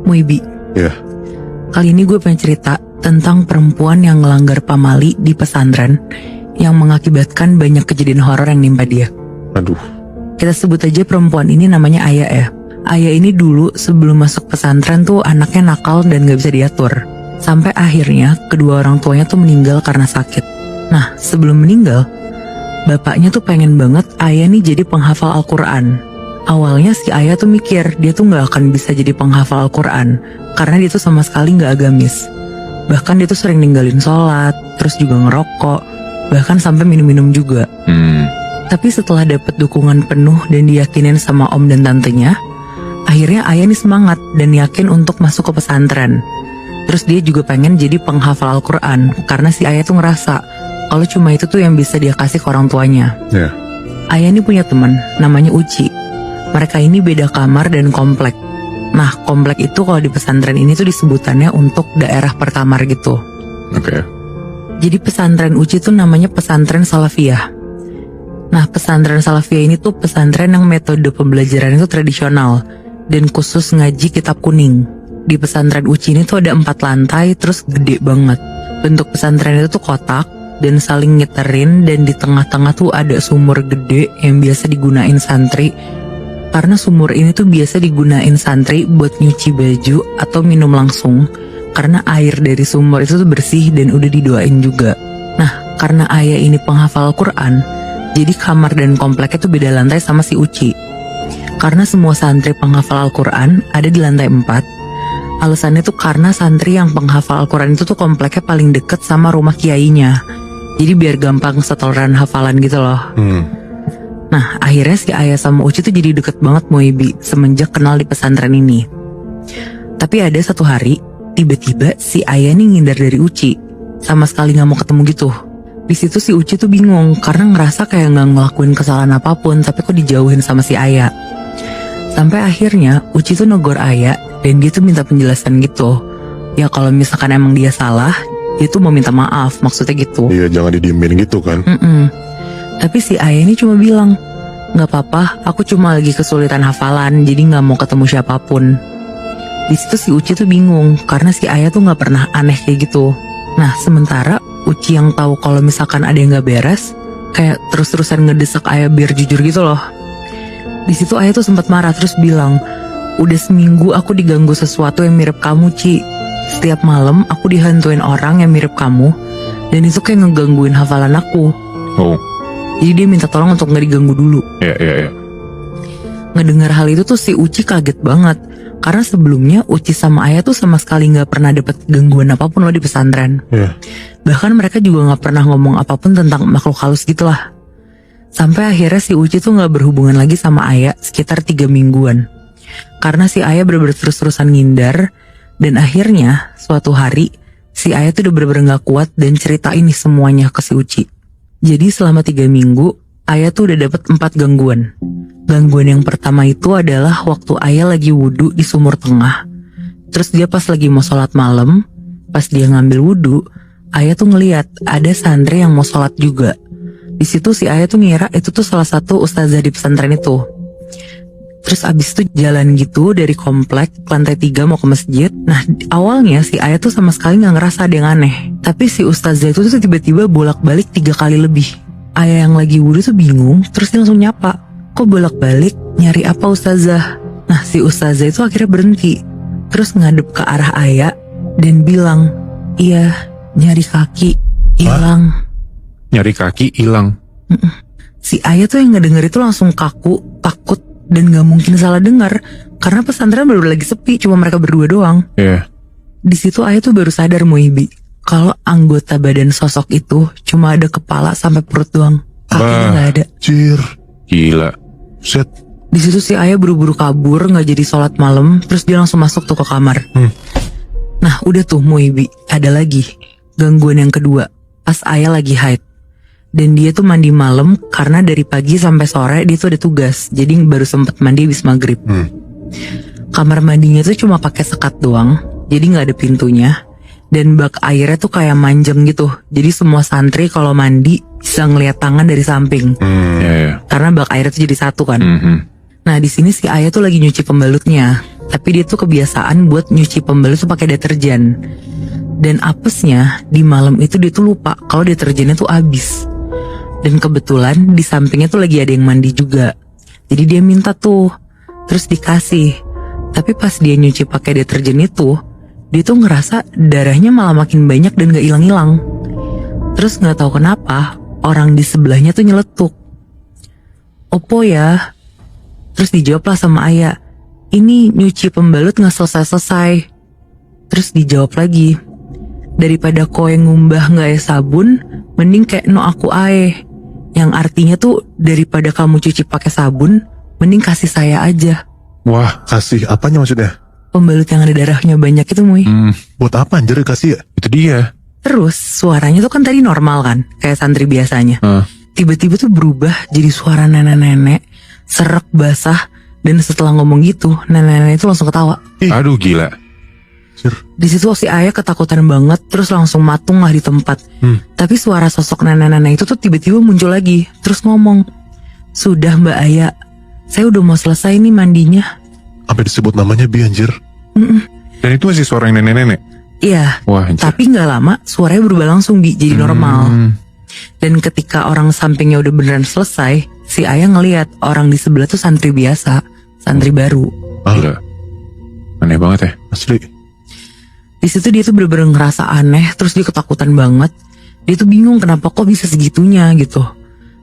Muibi. Ya. Kali ini gue pengen cerita tentang perempuan yang ngelanggar pamali di pesantren yang mengakibatkan banyak kejadian horor yang nimpa dia. Aduh. Kita sebut aja perempuan ini namanya Aya ya. Aya ini dulu sebelum masuk pesantren tuh anaknya nakal dan gak bisa diatur. Sampai akhirnya kedua orang tuanya tuh meninggal karena sakit. Nah, sebelum meninggal, bapaknya tuh pengen banget Aya nih jadi penghafal Al-Quran. Awalnya si Aya tuh mikir dia tuh gak akan bisa jadi penghafal Al-Quran karena dia tuh sama sekali gak agamis. Bahkan dia tuh sering ninggalin sholat, terus juga ngerokok, bahkan sampai minum-minum juga. Tapi setelah dapet dukungan penuh dan diyakinin sama om dan tantenya, akhirnya Aya nih semangat dan yakin untuk masuk ke pesantren. Terus dia juga pengen jadi penghafal Al-Quran karena si Aya tuh ngerasa kalau cuma itu tuh yang bisa dia kasih ke orang tuanya. Ya. Aya nih punya teman namanya Uci. Mereka ini beda kamar dan komplek. Nah, komplek itu kalau di pesantren ini tuh disebutannya untuk daerah perkamar gitu. Oke. Jadi pesantren Uci tuh namanya pesantren Salafiyah. Nah, pesantren Salafiyah ini tuh pesantren yang metode pembelajaran itu tradisional dan khusus ngaji kitab kuning. Di pesantren Uci ini tuh ada 4 lantai, terus gede banget. Bentuk pesantren itu tuh kotak dan saling ngiterin, dan di tengah-tengah tuh ada sumur gede yang biasa digunain santri. Karena sumur ini tuh biasa digunain santri buat nyuci baju atau minum langsung. Karena air dari sumur itu tuh bersih dan udah didoain juga. Nah, karena Aya ini penghafal Al-Quran, jadi kamar dan kompleknya tuh beda lantai sama si Uci. Karena semua santri penghafal Al-Quran ada di lantai 4. Alasannya tuh karena santri yang penghafal Al-Quran itu tuh kompleknya paling deket sama rumah kiainya. Jadi biar gampang setoran hafalan gitu loh. Nah, akhirnya si Aya sama Uci tuh jadi deket banget Muibi semenjak kenal di pesantren ini. Tapi ada satu hari, tiba-tiba si Aya nih ngindar dari Uci. Sama sekali gak mau ketemu gitu. Di situ si Uci tuh bingung karena ngerasa kayak gak ngelakuin kesalahan apapun, tapi kok dijauhin sama si Aya. Sampai akhirnya Uci tuh negor Aya dan dia tuh minta penjelasan gitu. Ya kalau misalkan emang dia salah, dia tuh mau minta maaf, maksudnya gitu. Iya, jangan didiemin gitu kan. Tapi si Aya ini cuma bilang, "Gak apa-apa, aku cuma lagi kesulitan hafalan, jadi gak mau ketemu siapapun." Di situ si Uci tuh bingung karena si Aya tuh gak pernah aneh kayak gitu. Nah, sementara Uci yang tahu kalau misalkan ada yang gak beres, kayak terus-terusan ngedesak Aya biar jujur gitu loh. Di situ Aya tuh sempat marah terus bilang, "Udah seminggu aku diganggu sesuatu yang mirip kamu, Ci. Setiap malam aku dihantuin orang yang mirip kamu, dan itu kayak ngegangguin hafalan aku." Oh. Jadi dia minta tolong untuk gak diganggu dulu. Iya. Ngedengar hal itu tuh si Uci kaget banget. Karena sebelumnya Uci sama Aya tuh sama sekali gak pernah dapet gangguan apapun loh di pesantren. Iya. Bahkan mereka juga gak pernah ngomong apapun tentang makhluk halus gitu lah. Sampai akhirnya si Uci tuh gak berhubungan lagi sama Aya sekitar 3 mingguan. Karena si Aya bener-bener terus-terusan ngindar. Dan akhirnya suatu hari si Aya tuh udah bener-bener gak kuat dan ceritain nih semuanya ke si Uci. Jadi selama 3 minggu Aya tuh udah dapet 4 gangguan. Gangguan yang pertama itu adalah waktu Aya lagi wudhu di sumur tengah. Terus dia pas lagi mau sholat malam, pas dia ngambil wudhu, Aya tuh ngeliat ada santri yang mau sholat juga. Di situ si Aya tuh ngira itu tuh salah satu ustazah di pesantren itu. Terus abis itu jalan gitu dari komplek ke lantai 3 mau ke masjid. Nah, awalnya si Aya tuh sama sekali gak ngerasa ada yang aneh. Tapi si ustazah itu tuh tiba-tiba bolak-balik 3 kali lebih. Aya yang lagi wudhu tuh bingung, terus dia langsung nyapa, "Kok bolak-balik? Nyari apa ustazah?" Nah, si ustazah itu akhirnya berhenti, terus ngadep ke arah Aya dan bilang, "Iya, nyari kaki, hilang." Nyari kaki hilang. Si Aya tuh yang ngedenger itu langsung kaku, takut, dan gak mungkin salah dengar karena pesantren baru lagi sepi, cuma mereka berdua doang. Iya. Di situ Aya tuh baru sadar Muibi kalau anggota badan sosok itu cuma ada kepala sampai perut doang, kakinya gak ada. Cir, gila. Set. Di situ si Aya buru-buru kabur, nggak jadi sholat malam, terus dia langsung masuk tuh ke kamar. Nah, udah tuh Muibi, ada lagi gangguan yang kedua. Pas Aya lagi haid. Dan dia tuh mandi malam karena dari pagi sampai sore dia tuh ada tugas. Jadi baru sempet mandi habis maghrib. Kamar mandinya tuh cuma pakai sekat doang, jadi nggak ada pintunya. Dan bak airnya tuh kayak manjeng gitu. Jadi semua santri kalau mandi bisa ngeliat tangan dari samping. Iya. Karena bak airnya tuh jadi satu kan. Nah di sini si Aya tuh lagi nyuci pembalutnya. Tapi dia tuh kebiasaan buat nyuci pembalut tuh pakai deterjen. Dan apesnya di malam itu dia tuh lupa kalau deterjennya tuh habis. Dan kebetulan di sampingnya tuh lagi ada yang mandi juga. Jadi dia minta tuh, terus dikasih. Tapi pas dia nyuci pakai deterjen itu, dia tuh ngerasa darahnya malah makin banyak dan gak hilang-hilang. Terus gak tahu kenapa orang di sebelahnya tuh nyeletuk, "Opo ya?" Terus dijawab lah sama Ayah, "Ini nyuci pembalut gak selesai-selesai." Terus dijawab lagi, "Daripada koe ngumbah gak ya sabun, mending kayak no aku ae." Yang artinya tuh daripada kamu cuci pakai sabun, mending kasih saya aja. Wah, kasih apanya maksudnya? Pembalut yang ada darahnya banyak itu, Muy. Buat apa anjir kasih ya? Itu dia. Terus suaranya tuh kan tadi normal kan, kayak santri biasanya. Tiba-tiba tuh berubah jadi suara nenek-nenek, serak basah. Dan setelah ngomong gitu, nenek-nenek itu langsung ketawa. Aduh gila. Di situ si Ayah ketakutan banget, terus langsung matung lah di tempat. Tapi suara sosok nenek-nenek itu tuh tiba-tiba muncul lagi, terus ngomong, "Sudah Mbak Ayah, saya udah mau selesai nih mandinya." Sampai disebut namanya Bi anjir. Dan itu masih suara yang nenek-nenek. Iya, Wah anjir. tapi gak lama suaranya berubah langsung jadi normal. Dan ketika orang sampingnya udah beneran selesai, si Ayah ngelihat orang di sebelah tuh santri biasa, santri baru. Gila. Aneh banget ya. Asli. Di situ dia tuh bener-bener ngerasa aneh, terus dia ketakutan banget. Dia tuh bingung kenapa kok bisa segitunya gitu.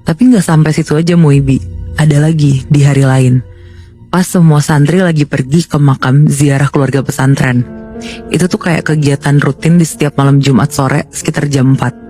Tapi gak sampai situ aja Muibi. Ada lagi di hari lain. Pas semua santri lagi pergi ke makam ziarah keluarga pesantren. Itu tuh kayak kegiatan rutin di setiap malam Jumat sore sekitar jam 4.